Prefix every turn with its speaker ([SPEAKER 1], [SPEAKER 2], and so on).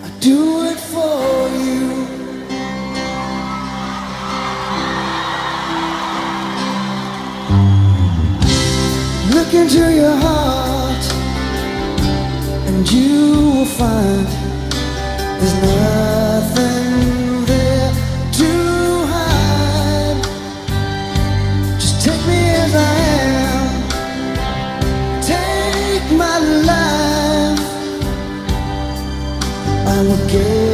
[SPEAKER 1] I do it for you. Look into your heart and you will find there's nothing there to hide. Just take me as I am, take my life. I will give